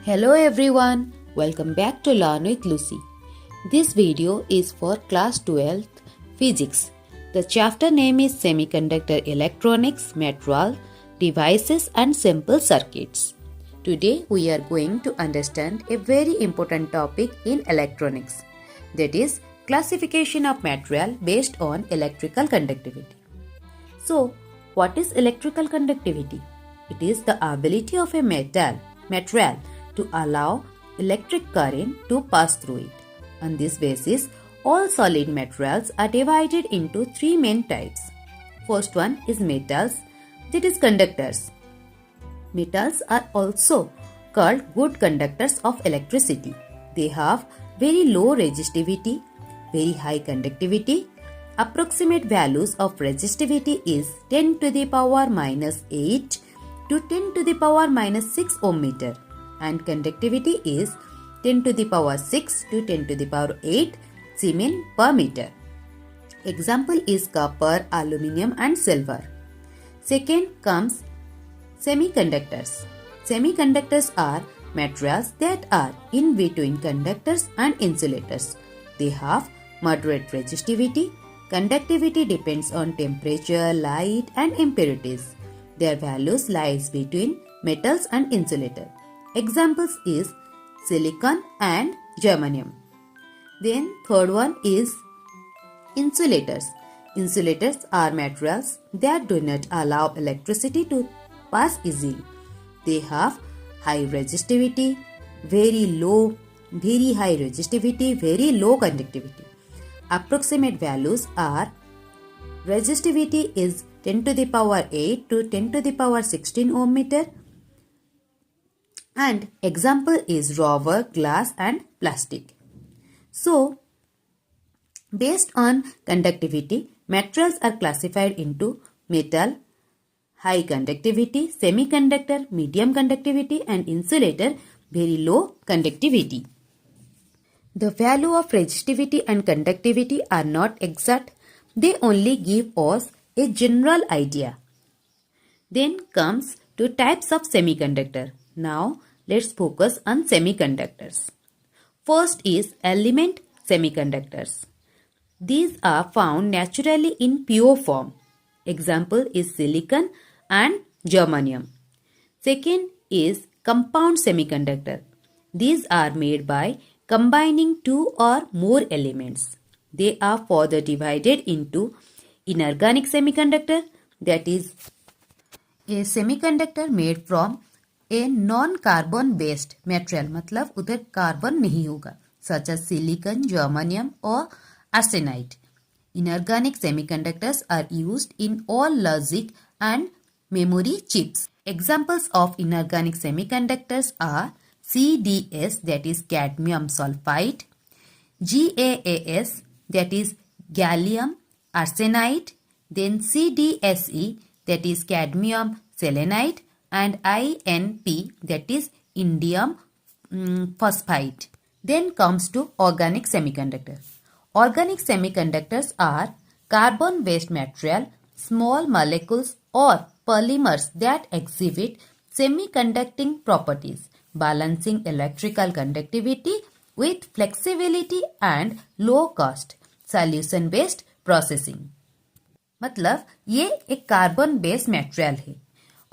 Hello everyone, welcome back to Learn with Lucy. This video is for class 12th physics. The chapter name is Semiconductor Electronics, Material, Devices and Simple Circuits. Today we are going to understand a very important topic in electronics, that is classification of material based on electrical conductivity. So, what is electrical conductivity? It is the ability of a material to allow electric current to pass through it. On this basis, all solid materials are divided into three main types. First one is metals, that is conductors. Metals are also called good conductors of electricity. They have very low resistivity, very high conductivity. Approximate values of resistivity is 10 to the power minus 8 to 10 to the power minus 6 ohm meter, and conductivity is 10 to the power 6 to 10 to the power 8 Siemens per meter. Example is copper, aluminium and silver. Second comes semiconductors. Semiconductors are materials that are in between conductors and insulators. They have moderate resistivity. Conductivity depends on temperature, light and impurities. Their values lies between metals and insulator. Examples is silicon and germanium. Then third one is insulators. Insulators are materials that do not allow electricity to pass easily. They have high resistivity, very high resistivity, very low conductivity. Approximate values are resistivity is 10 to the power 8 to 10 to the power 16 ohm meter. And example is rubber, glass and plastic. So, based on conductivity, materials are classified into metal, high conductivity, semiconductor, medium conductivity and insulator, very low conductivity. The value of resistivity and conductivity are not exact. They only give us a general idea. Then comes to types of semiconductor. Now, let's focus on semiconductors. First is element semiconductors. These are found naturally in pure form. Example is silicon and germanium. Second is compound semiconductor. These are made by combining two or more elements. They are further divided into inorganic semiconductor, that is a semiconductor made from a non-carbon based material, मतलब उधर carbon नहीं होगा, such as silicon, germanium or arsenide. Inorganic semiconductors are used in all logic and memory chips. Examples of inorganic semiconductors are CDS, that is cadmium sulfide, GaAs, that is gallium arsenide, then CDSe, that is cadmium selenide, and INP, that is indium phosphide. Then comes to organic semiconductor. Organic semiconductors are carbon-based material, small molecules or polymers that exhibit semiconducting properties, balancing electrical conductivity with flexibility and low cost, solution based processing. मतलब ये एक carbon based material है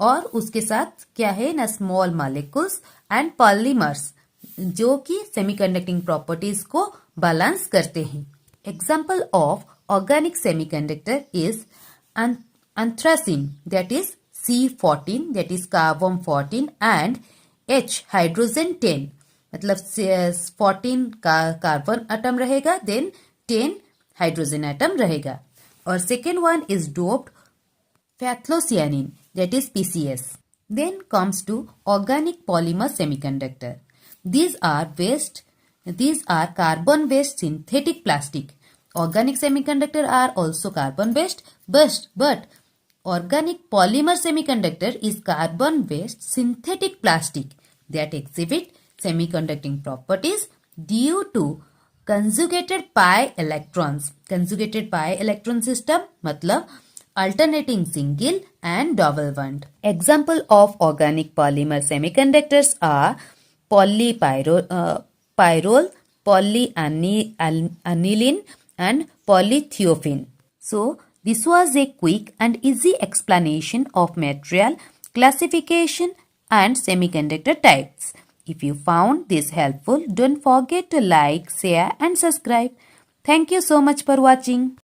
और उसके साथ क्या है ना, स्मॉल मॉलिक्यूल्स एंड पॉलीमर्स जो कि सेमीकंडक्टिंग प्रॉपर्टीज को बैलेंस करते हैं. Example of organic semiconductor is anthracene, that is C14, that is carbon 14 and H hydrogen 10, मतलब 14 का कार्बन एटम रहेगा, देन 10 हाइड्रोजन एटम रहेगा. और second one is doped phthalo-cyanine, that is PCS. Then comes to organic polymer semiconductor. These are carbon-based synthetic plastic. Organic semiconductor are also carbon-based, but organic polymer semiconductor is carbon-based synthetic plastic that exhibit semiconducting properties due to conjugated pi electrons. Conjugated pi electron system मतलब alternating single and double bond. Example of organic polymer semiconductors are pyrrole, polyaniline, and polythiophene. So, this was a quick and easy explanation of material classification and semiconductor types. If you found this helpful, don't forget to like, share and subscribe. Thank you so much for watching.